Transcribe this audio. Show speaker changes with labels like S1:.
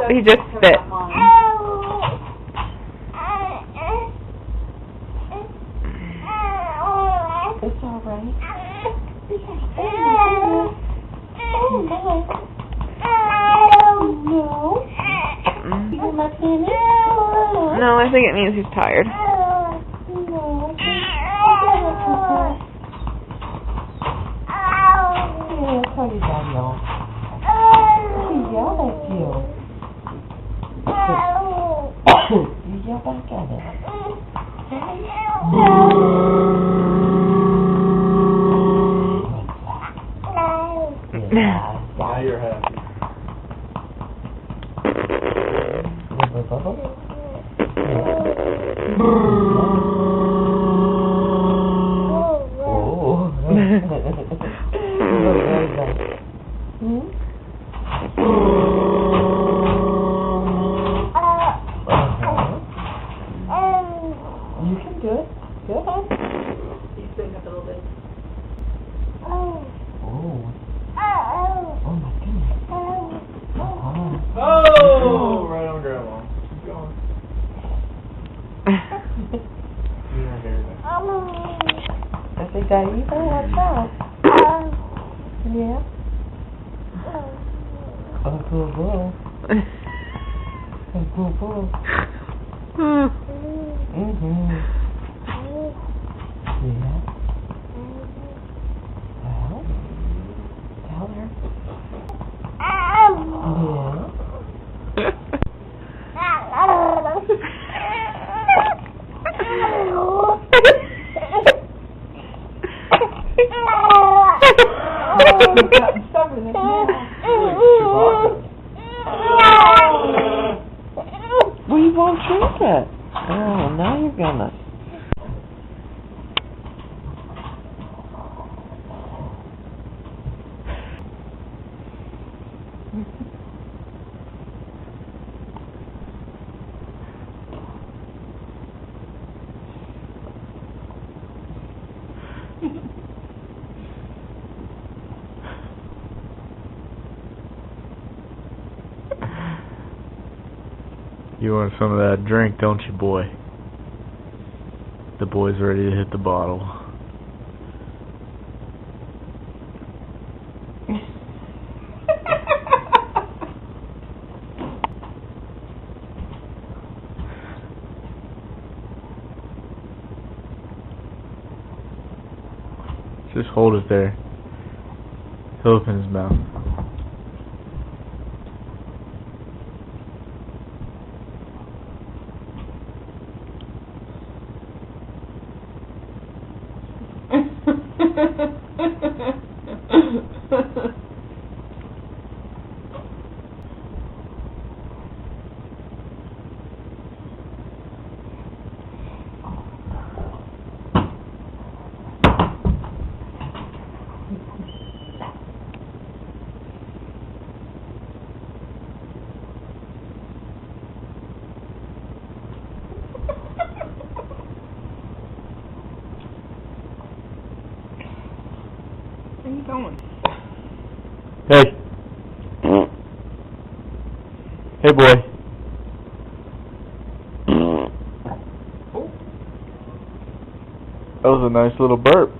S1: He just spit.
S2: It's alright.
S1: No, I think it means he's tired.
S2: Turn your daddy on. He yelled at you. You yell back at him.
S3: Now you're happy.
S2: You can do it. Go ahead.
S4: He's sitting up a little bit.
S2: Oh my goodness.
S3: Oh, right on grandma. Keep going. Your hair there.
S2: I think Daddy, you better watch out. Yeah. Uncle Bull. Uncle Bull. Mm-hmm. Yeah. Well, tell her. Yeah. Well, you won't drink it. Oh, now you're gonna.
S3: You want some of that drink, don't you, boy? The boy's ready to hit the bottle. Just hold it there. He'll open his mouth.
S1: Where are you going?
S3: Hey. Hey, boy. That was a nice little burp.